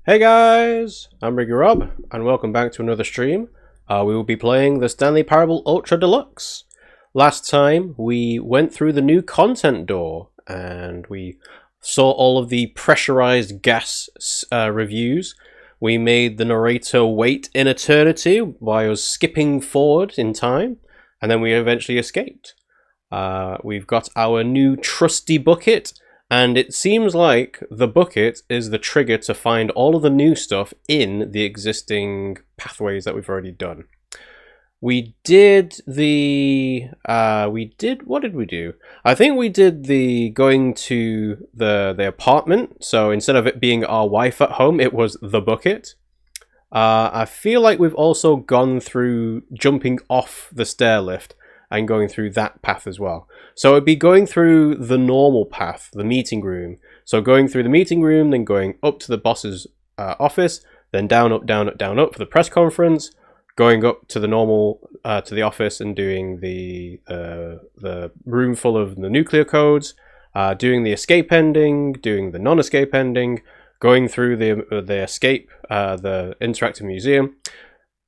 Hey guys, I'm RiggyRob, and welcome back to another stream. We will be playing the Stanley Parable Ultra Deluxe. Last time, we went through the new content door, and we saw all of the pressurized gas reviews. We made the narrator wait in eternity while he was skipping forward in time, and then we eventually escaped. We've got our new trusty bucket, and it seems like the bucket is the trigger to find all of the new stuff in the existing pathways that we've already done. We did the... what did we do? I think we did the going to the apartment. So instead of it being our wife at home, it was the bucket. I feel like we've also gone through jumping off the stair lift and going through that path as well. So it'd be going through the normal path, the meeting room. So going through the meeting room, then going up to the boss's office, then down, up, down, up, down, up for the press conference, going up to the normal, to the office and doing the room full of the nuclear codes, doing the escape ending, doing the non-escape ending, going through the escape, the interactive museum.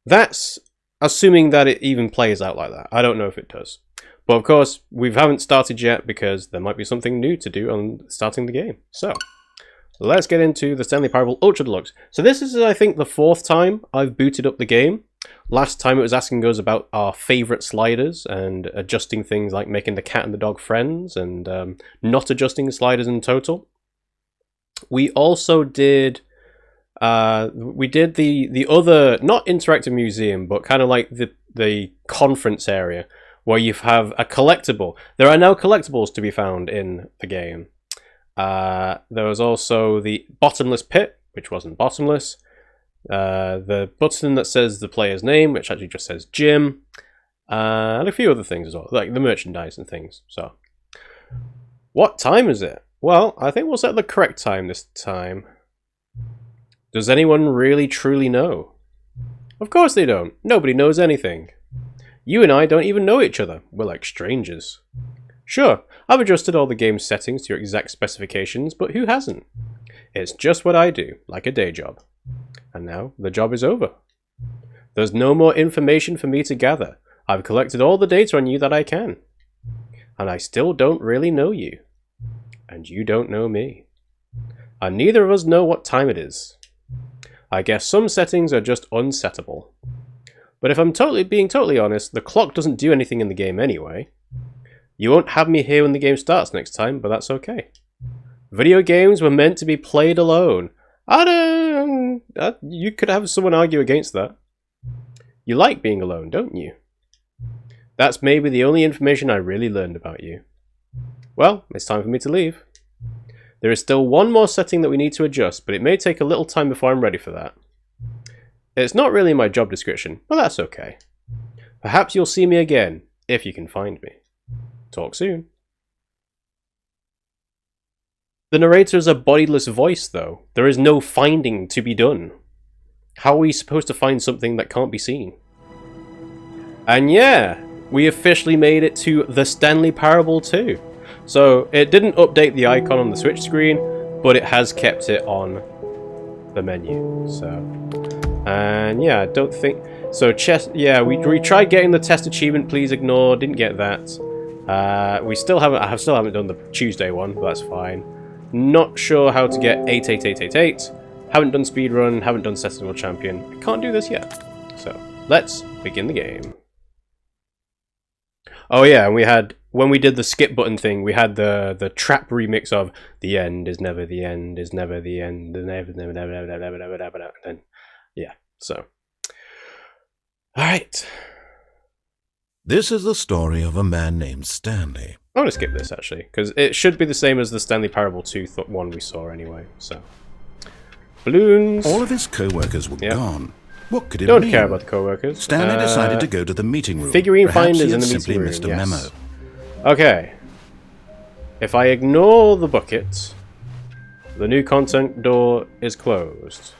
That's assuming that it even plays out like that. I don't know if it does. But of course, we haven't started yet because there might be something new to do on starting the game. So, let's get into the Stanley Parable Ultra Deluxe. So this is, I think, the 4th time I've booted up the game. Last time it was asking us about our favourite sliders and adjusting things like making the cat and the dog friends and not adjusting sliders in total. We also did... we did the other, not interactive museum, but kind of like the conference area where you have a collectible. There are now collectibles to be found in the game. There was also the bottomless pit, which wasn't bottomless. The button that says the player's name, which actually just says Jim. And a few other things as well, like the merchandise and things. So, what time is it? Well, I think we'll set the correct time this time. Does anyone really truly know? Of course they don't. Nobody knows anything. You and I don't even know each other. We're like strangers. Sure, I've adjusted all the game's settings to your exact specifications, but who hasn't? It's just what I do, like a day job. And now, the job is over. There's no more information for me to gather. I've collected all the data on you that I can. And I still don't really know you. And you don't know me. And neither of us know what time it is. I guess some settings are just unsettable. But if I'm being totally honest, the clock doesn't do anything in the game anyway. You won't have me here when the game starts next time, but that's okay. Video games were meant to be played alone. You could have someone argue against that. You like being alone, don't you? That's maybe the only information I really learned about you. Well, it's time for me to leave. There is still one more setting that we need to adjust, but it may take a little time before I'm ready for that. It's not really my job description, but that's okay. Perhaps you'll see me again, if you can find me. Talk soon. The narrator is a bodiless voice, though. There is no finding to be done. How are we supposed to find something that can't be seen? And yeah, we officially made it to the Stanley Parable 2. So, it didn't update the icon on the Switch screen, but it has kept it on the menu. So, and yeah, I don't think... So, yeah, we tried getting the test achievement, please ignore, didn't get that. I still haven't done the Tuesday one, but that's fine. Not sure how to get 88888. Haven't done speedrun, haven't done Set as World Champion. I can't do this yet. So, let's begin the game. Oh yeah, and we had... When we did the skip button thing, we had the trap remix of "The end is never the end is never the end and never never never never never never never never." And yeah, so all right. This is the story of a man named Stanley. I'm gonna skip this actually because it should be the same as the Stanley Parable 2 one we saw anyway. So balloons. All of his co-workers were gone. What could it mean? Don't care about the co-workers. Stanley decided to go to the meeting room. Figurine Perhaps finders in the simply meeting room. missed a Yes. memo. Okay. If I ignore the bucket, the new content door is closed.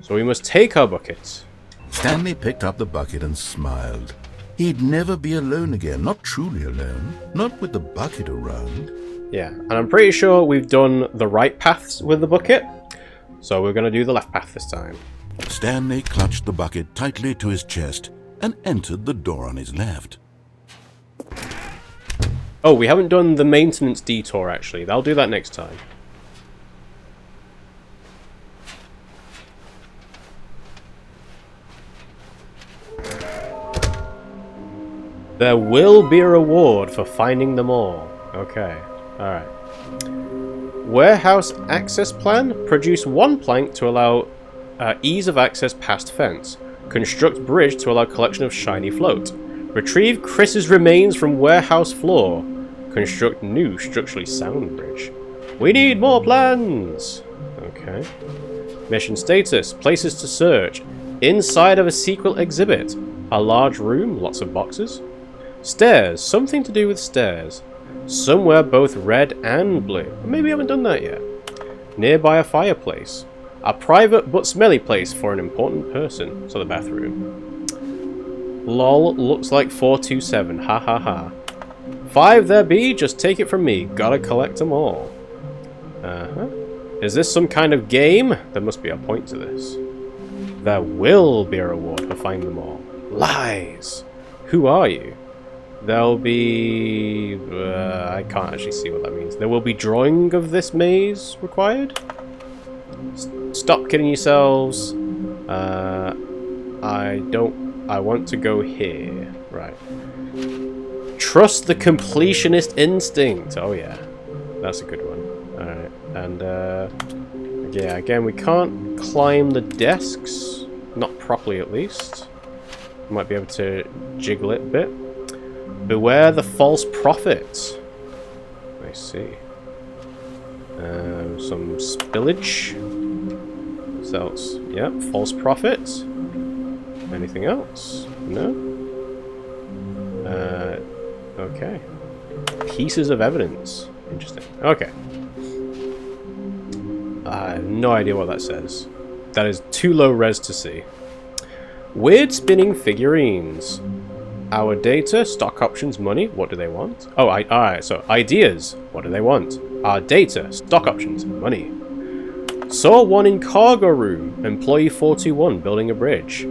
So we must take our bucket. Stanley picked up the bucket and smiled. He'd never be alone again, not truly alone, not with the bucket around. Yeah, and I'm pretty sure we've done the right paths with the bucket. So we're going to do the left path this time. Stanley clutched the bucket tightly to his chest and entered the door on his left. Oh, we haven't done the maintenance detour, actually. I'll do that next time. There will be a reward for finding them all. Okay, alright. Warehouse access plan. Produce 1 plank to allow ease of access past fence. Construct bridge to allow collection of shiny float. Retrieve Chris's remains from warehouse floor. Construct new structurally sound bridge. We need more plans! Okay. Mission status. Places to search. Inside of a secret exhibit. A large room. Lots of boxes. Stairs. Something to do with stairs. Somewhere both red and blue. Maybe we haven't done that yet. Nearby a fireplace. A private but smelly place for an important person. So the bathroom. Lol, looks like 427. Ha ha ha. 5 there be, just take it from me. Gotta collect them all. Uh-huh. Is this some kind of game? There must be a point to this. There will be a reward for finding them all. Lies! Who are you? There'll be... I can't actually see what that means. There will be drawing of this maze required? Stop kidding yourselves. I want to go here. Right. Trust the completionist instinct. Oh yeah. That's a good one. Alright. And, yeah, again, we can't climb the desks. Not properly, at least. Might be able to jiggle it a bit. Beware the false prophet. I see. Some spillage. What else? Yep, false prophet. Anything else? No? Okay. Pieces of evidence. Interesting. Okay. I have no idea what that says. That is too low res to see. Weird spinning figurines. Our data, stock options, money. What do they want? Oh, alright, so ideas. What do they want? Our data, stock options, money. Saw one in cargo room. Employee 421 building a bridge.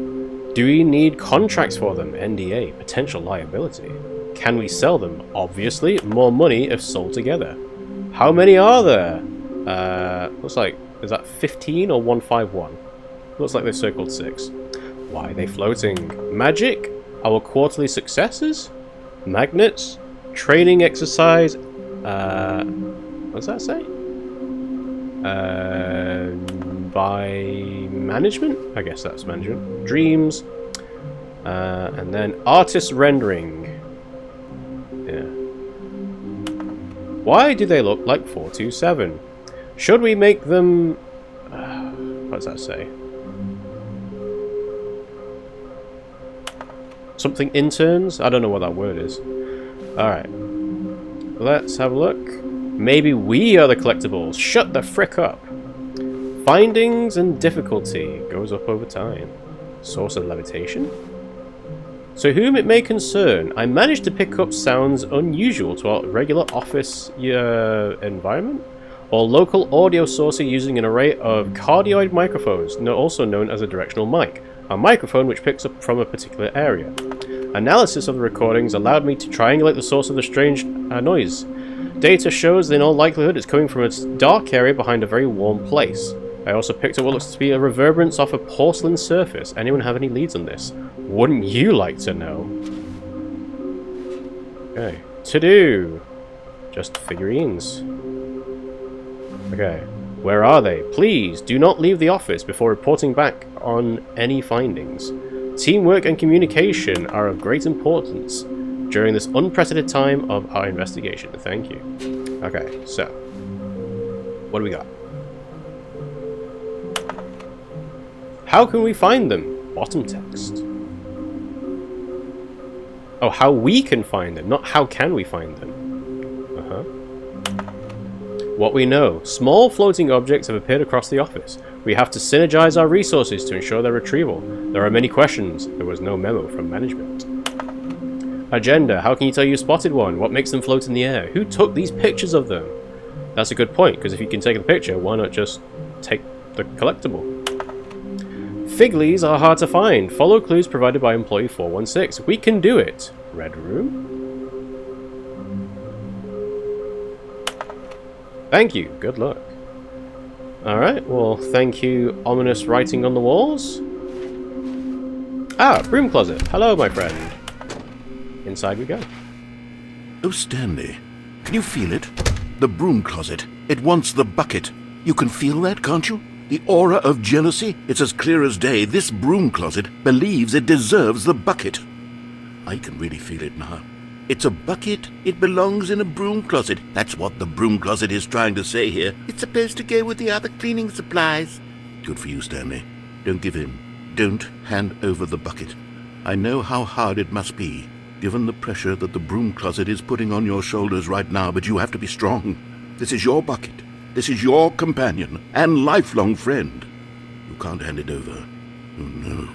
Do we need contracts for them? NDA, potential liability. Can we sell them? Obviously, more money if sold together. How many are there? Looks like, is that 15 or 151? Looks like they circled 6. Why are they floating? Magic? Our quarterly successes? Magnets? Training exercise? What does that say? By management? I guess that's management. Dreams. And then artist rendering. Yeah. Why do they look like 427? Should we make them... what does that say? Something interns? I don't know what that word is. Alright. Let's have a look. Maybe we are the collectibles. Shut the frick up. Findings and difficulty goes up over time. Source of levitation? So whom it may concern, I managed to pick up sounds unusual to our regular office environment, or local audio source using an array of cardioid microphones, also known as a directional mic, a microphone which picks up from a particular area. Analysis of the recordings allowed me to triangulate the source of the strange noise. Data shows that in all likelihood it's coming from a dark area behind a very warm place. I also picked up what looks to be a reverberance off a porcelain surface. Anyone have any leads on this? Wouldn't you like to know? Okay. To do. Just figurines. Okay. Where are they? Please, do not leave the office before reporting back on any findings. Teamwork and communication are of great importance during this unprecedented time of our investigation. Thank you. Okay, so. What do we got? How can we find them? Bottom text. Oh, how we can find them, not how can we find them. What we know. Small floating objects have appeared across the office. We have to synergize our resources to ensure their retrieval. There are many questions. There was no memo from management. Agenda. How can you tell you spotted one? What makes them float in the air? Who took these pictures of them? That's a good point, because if you can take the picture, why not just take the collectible. Figlies are hard to find. Follow clues provided by employee 416. We can do it. Red room? Thank you. Good luck. Alright, well, thank you, ominous writing on the walls. Ah, broom closet. Hello, my friend. Inside we go. Oh, Stanley, can you feel it? The broom closet. It wants the bucket. You can feel that, can't you? The aura of jealousy? It's as clear as day. This broom closet believes it deserves the bucket. I can really feel it now. It's a bucket. It belongs in a broom closet. That's what the broom closet is trying to say here. It's supposed to go with the other cleaning supplies. Good for you, Stanley. Don't give in. Don't hand over the bucket. I know how hard it must be, given the pressure that the broom closet is putting on your shoulders right now, but you have to be strong. This is your bucket. This is your companion and lifelong friend. You can't hand it over. Oh, no.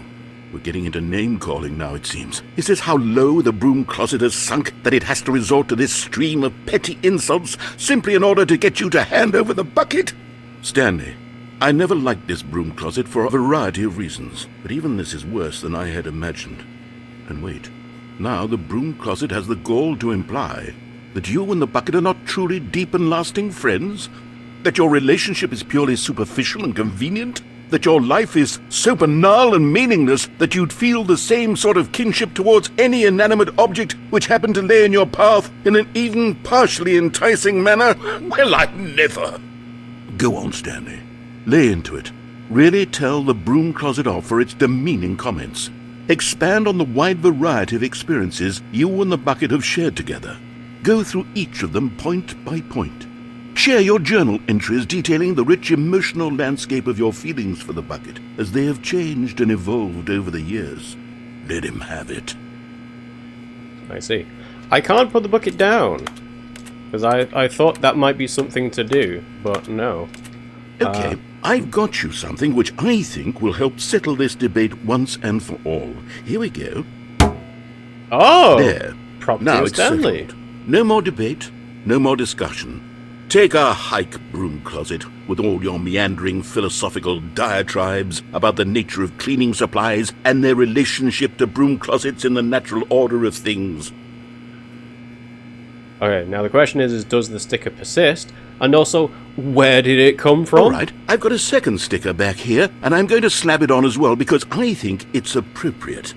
We're getting into name-calling now, it seems. Is this how low the broom closet has sunk, that it has to resort to this stream of petty insults simply in order to get you to hand over the bucket? Stanley, I never liked this broom closet for a variety of reasons, but even this is worse than I had imagined. And wait, now the broom closet has the gall to imply that you and the bucket are not truly deep and lasting friends? That your relationship is purely superficial and convenient? That your life is so banal and meaningless that you'd feel the same sort of kinship towards any inanimate object which happened to lay in your path in an even partially enticing manner? Well, I never. Go on, Stanley. Lay into it. Really tell the broom closet off for its demeaning comments. Expand on the wide variety of experiences you and the bucket have shared together. Go through each of them point by point. Share your journal entries detailing the rich emotional landscape of your feelings for the bucket as they have changed and evolved over the years. Let him have it. I see. I can't put the bucket down, because I thought that might be something to do, but no. Okay, I've got you something which I think will help settle this debate once and for all. Here we go. Oh! There. Now it's Stanley. settled. No more debate, no more discussion. Take a hike, broom closet, with all your meandering philosophical diatribes about the nature of cleaning supplies and their relationship to broom closets in the natural order of things. Okay, now the question is does the sticker persist? And also, where did it come from? All right, I've got a second sticker back here, and I'm going to slap it on as well because I think it's appropriate.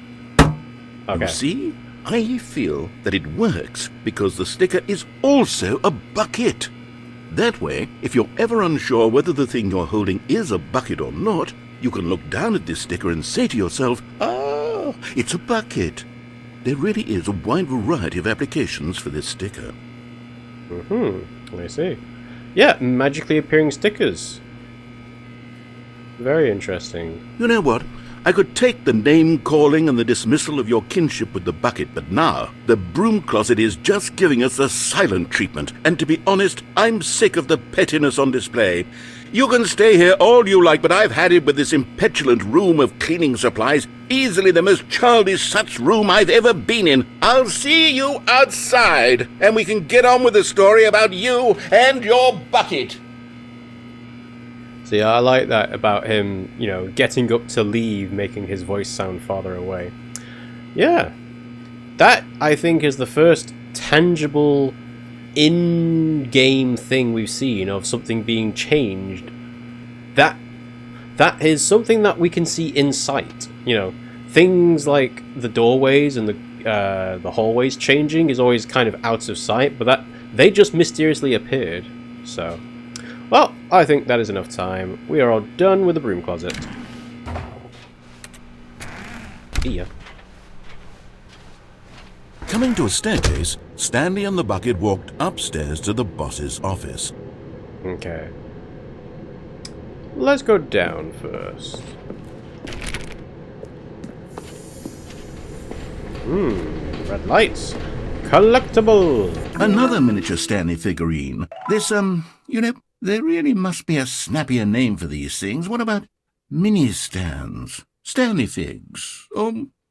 Okay. You see? I feel that it works because the sticker is also a bucket. That way, if you're ever unsure whether the thing you're holding is a bucket or not, you can look down at this sticker and say to yourself, ah, it's a bucket. There really is a wide variety of applications for this sticker. I see. Yeah, magically appearing stickers. Very interesting. You know what? I could take the name-calling and the dismissal of your kinship with the bucket, but now the broom closet is just giving us the silent treatment, and to be honest, I'm sick of the pettiness on display. You can stay here all you like, but I've had it with this impetulant room of cleaning supplies, easily the most childish such room I've ever been in. I'll see you outside, and we can get on with the story about you and your bucket. See, I like that about him, you know, getting up to leave, making his voice sound farther away. Yeah. That, I think, is the first tangible in-game thing we've seen of something being changed. That is something that we can see in sight. You know, things like the doorways and the hallways changing is always kind of out of sight, but that they just mysteriously appeared. So... well, I think that is enough time. We are all done with the broom closet. See ya. Coming to a staircase, Stanley and the bucket walked upstairs to the boss's office. Okay. Let's go down first. Red lights. Collectible. Another miniature Stanley figurine. This, you know, there really must be a snappier name for these things. What about mini-stands? Stanley figs?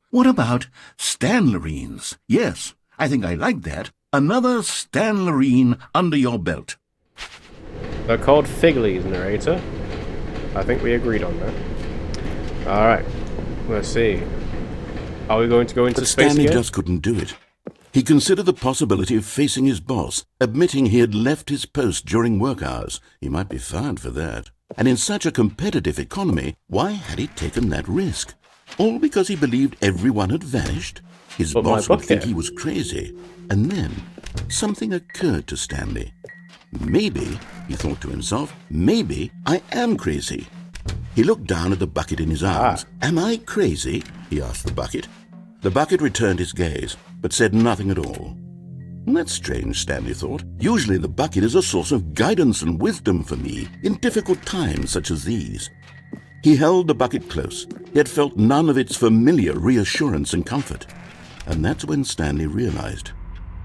What about Stanlerines? Yes, I think I like that. Another Stanlerine under your belt. They're called Figlies, narrator. I think we agreed on that. Alright. Let's see. Are we going to go into But space Stanley again? just couldn't do it. He considered the possibility of facing his boss, admitting he had left his post during work hours. He might be fired for that. And in such a competitive economy, why had he taken that risk? All because he believed everyone had vanished? His But my boss would bucket. think he was crazy. And then, something occurred to Stanley. Maybe, he thought to himself, maybe I am crazy. He looked down at the bucket in his arms. Am I crazy? He asked the bucket. The bucket returned his gaze, but said nothing at all. That's strange, Stanley thought. Usually the bucket is a source of guidance and wisdom for me in difficult times such as these. He held the bucket close, yet felt none of its familiar reassurance and comfort. And that's when Stanley realized,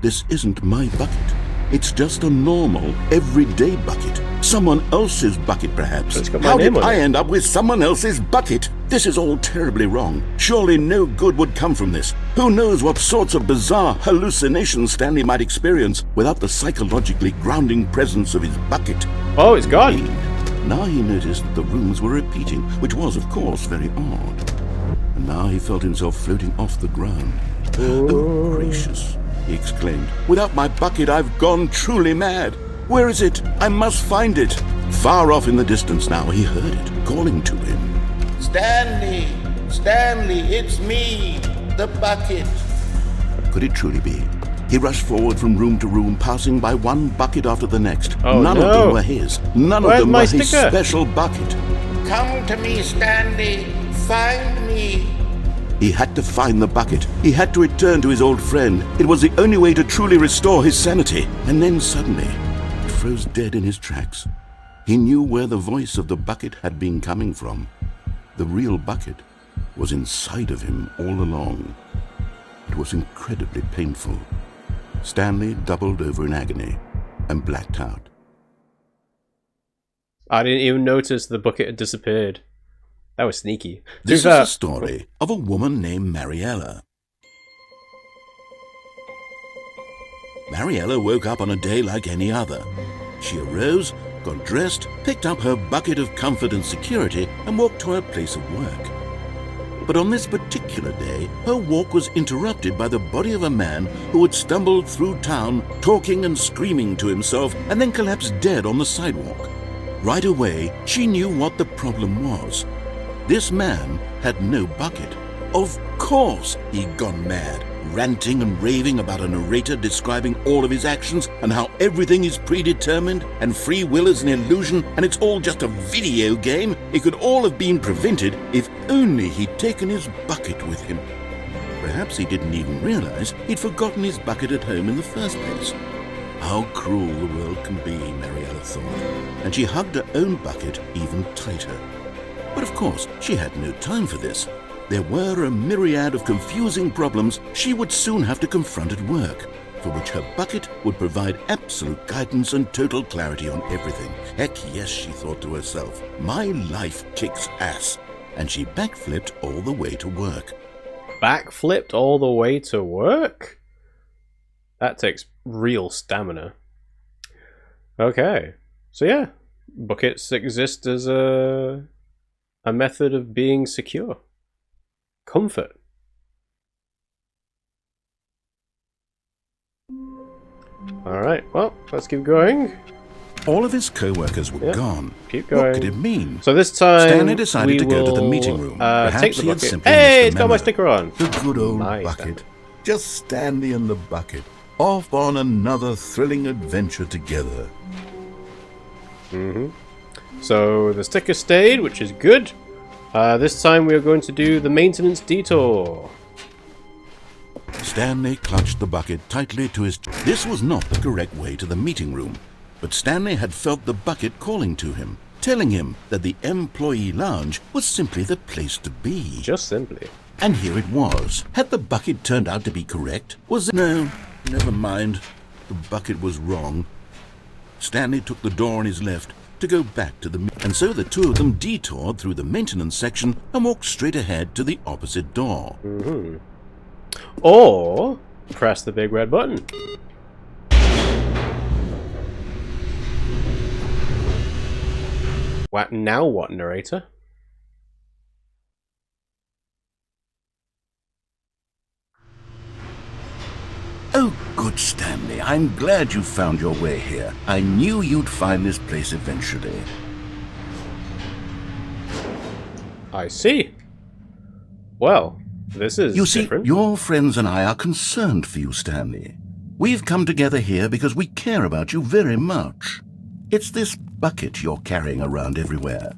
this isn't my bucket. It's just a normal, everyday bucket. Someone else's bucket, perhaps. It's got my How name did on I it. end up with someone else's bucket? This is all terribly wrong. Surely no good would come from this. Who knows what sorts of bizarre hallucinations Stanley might experience without the psychologically grounding presence of his bucket. Oh, it's gone. Indeed. Now he noticed that the rooms were repeating, which was, of course, very odd. And now he felt himself floating off the ground. Oh, gracious, he exclaimed. Without my bucket, I've gone truly mad. Where is it? I must find it. Far off in the distance now, he heard it, calling to him. Stanley! Stanley, it's me, the bucket. Could it truly be? He rushed forward from room to room, passing by one bucket after the next. Oh, None no. of them were his. None Where's of them my were his sticker? special bucket. Come to me, Stanley. Find me. He had to find the bucket. He had to return to his old friend. It was the only way to truly restore his sanity. And then suddenly, he froze dead in his tracks. He knew where the voice of the bucket had been coming from. The real bucket was inside of him all along. It was incredibly painful. Stanley doubled over in agony and blacked out. I didn't even notice the bucket had disappeared. That was sneaky. This is To be fair- the story of a woman named Mariella. Mariella woke up on a day like any other. She arose, got dressed, picked up her bucket of comfort and security, and walked to her place of work. But on this particular day, her walk was interrupted by the body of a man who had stumbled through town, talking and screaming to himself, and then collapsed dead on the sidewalk. Right away, she knew what the problem was. This man had no bucket. Of course he'd gone mad, ranting and raving about a narrator describing all of his actions and how everything is predetermined and free will is an illusion and it's all just a video game. It could all have been prevented if only he'd taken his bucket with him. Perhaps he didn't even realize he'd forgotten his bucket at home in the first place. How cruel the world can be, Mariella thought, and she hugged her own bucket even tighter. But of course, she had no time for this. There were a myriad of confusing problems she would soon have to confront at work, for which her bucket would provide absolute guidance and total clarity on everything. Heck yes, she thought to herself, my life kicks ass. And she backflipped all the way to work. Backflipped all the way to work? That takes real stamina. Okay. So yeah, buckets exist as a method of being secure. Comfort. Alright, well, let's keep going. All of his co-workers were Yep. gone. Keep going. What could it mean? So this time Stanley decided we to go to the will, meeting room. take Perhaps the he had bucket. simply Hey, missed it's the got my memo. sticker on. The good old Nice. bucket. Just Stanley and the bucket. Off on another thrilling adventure together. So the sticker stayed, which is good. This time we are going to do the maintenance detour. Stanley clutched the bucket tightly to his... This was not the correct way to the meeting room, but Stanley had felt the bucket calling to him, telling him that the employee lounge was simply the place to be. Just simply. And here it was. Had the bucket turned out to be correct? Was it? No, never mind. The bucket was wrong. Stanley took the door on his left to go back to the... And so the two of them detoured through the maintenance section and walked straight ahead to the opposite door. Or press the big red button. What now? What, narrator? Oh, good Stanley. I'm glad you found your way here. I knew you'd find this place eventually. I see. Well, this is You see, different. your friends and I are concerned for you, Stanley. We've come together here because we care about you very much. It's this bucket you're carrying around everywhere.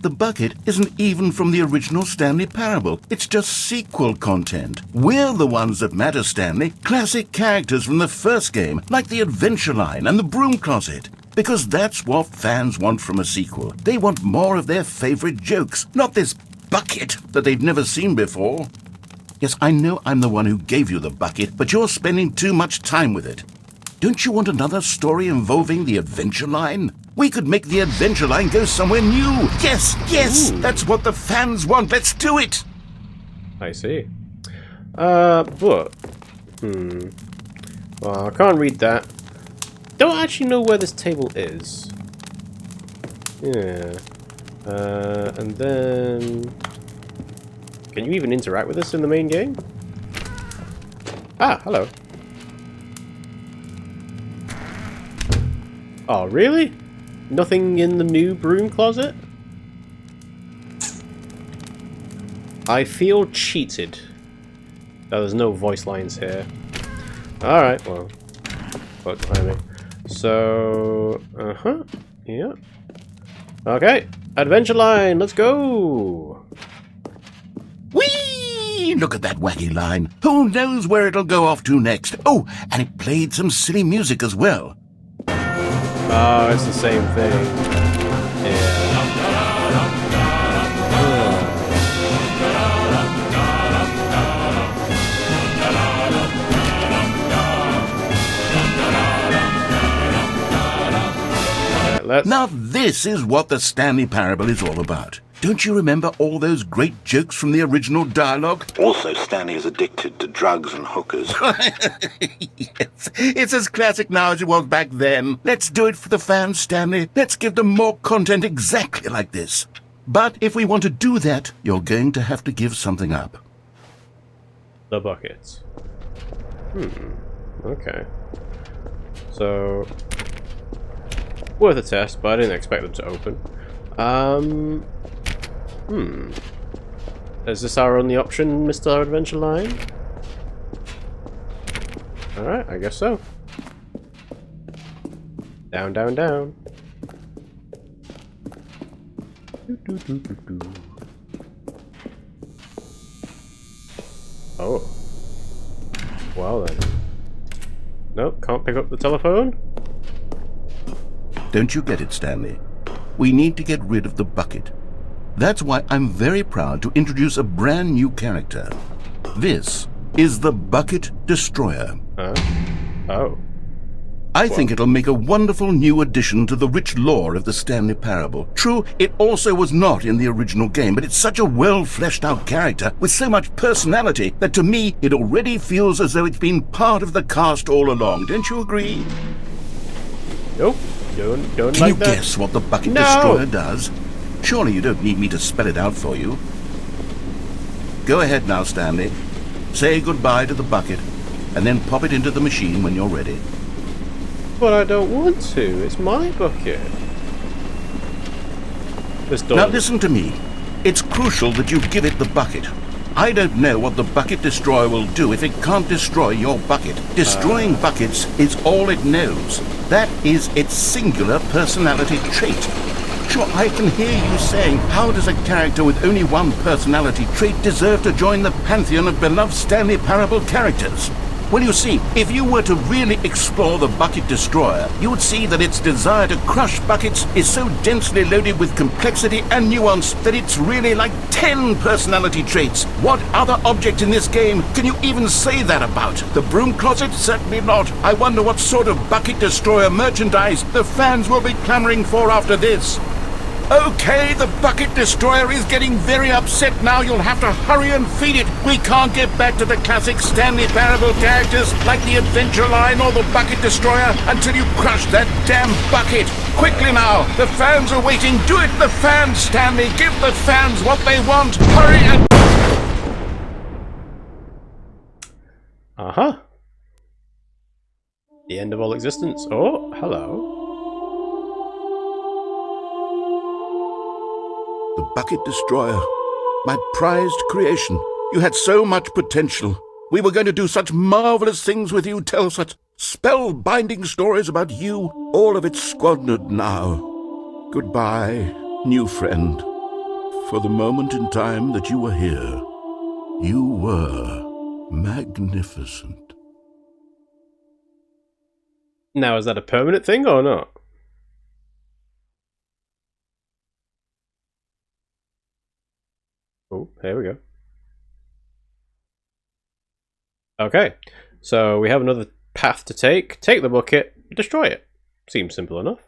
The bucket isn't even from the original Stanley Parable. It's just sequel content. We're the ones that matter, Stanley. Classic characters from the first game, like the Adventure Line and the Broom Closet. Because that's what fans want from a sequel. They want more of their favorite jokes, not this bucket that they've never seen before. Yes, I know I'm the one who gave you the bucket, but you're spending too much time with it. Don't you want another story involving the Adventure Line? We could make the Adventure Line go somewhere new. Yes, yes, Ooh. that's what the fans want. Let's do it. I see. But... Well, I can't read that. Don't actually know where this table is. Yeah. And then... Can you even interact with this in the main game? Ah, hello. Oh, really? Nothing in the new broom closet? I feel cheated. Oh, there's no voice lines here. Alright, well. Look behind me. So... Yeah. Okay. Adventure Line, let's go! Whee! Look at that wacky line. Who knows where it'll go off to next? Oh, and it played some silly music as well. Oh, it's the same thing. Yeah. Now this is what the Stanley Parable is all about. Don't you remember all those great jokes from the original dialogue? Also, Stanley is addicted to drugs and hookers. Yes, it's as classic now as it was back then. Let's do it for the fans, Stanley. Let's give them more content exactly like this. But if we want to do that, you're going to have to give something up. The buckets. Okay. So... Worth a test, but I didn't expect them to open. Is this our only option, Mr. Adventure Line? Alright, I guess so. Down, down, down. Oh. Well then. Nope, can't pick up the telephone. Don't you get it, Stanley? We need to get rid of the bucket. That's why I'm very proud to introduce a brand new character. This is the Bucket Destroyer. Oh. I think it'll make a wonderful new addition to the rich lore of the Stanley Parable. True, it also was not in the original game, but it's such a well-fleshed-out character with so much personality that to me it already feels as though it's been part of the cast all along. Don't you agree? Nope. Don't Can like you that. guess what the Bucket No! Destroyer does? Surely you don't need me to spell it out for you. Go ahead now, Stanley. Say goodbye to the bucket, and then pop it into the machine when you're ready. But I don't want to. It's my bucket. This door. Now listen to me. It's crucial that you give it the bucket. I don't know what the Bucket Destroyer will do if it can't destroy your bucket. Destroying buckets is all it knows. That is its singular personality trait. Sure, I can hear you saying, how does a character with only one personality trait deserve to join the pantheon of beloved Stanley Parable characters? Well, you see, if you were to really explore the Bucket Destroyer, you would see that its desire to crush buckets is so densely loaded with complexity and nuance that it's really like 10 personality traits. What other object in this game can you even say that about? The Broom Closet? Certainly not. I wonder what sort of Bucket Destroyer merchandise the fans will be clamoring for after this. Okay, the bucket destroyer is getting very upset now. You'll have to hurry and feed it. We can't get back to the classic Stanley Parable characters like the Adventure Line or the bucket destroyer until you crush that damn bucket. Quickly now, the fans are waiting. Do it, the fans, Stanley. Give the fans what they want. Hurry and... Uh-huh. The end of all existence. Oh, hello. The bucket destroyer. My prized creation. You had so much potential. We were going to do such marvelous things with you, tell such spellbinding stories about you. All of it squandered now. Goodbye, new friend. For the moment in time that you were here, you were magnificent. Now, is that a permanent thing or not? Oh, here we go. Okay, so we have another path to take. Take the bucket, destroy it. Seems simple enough.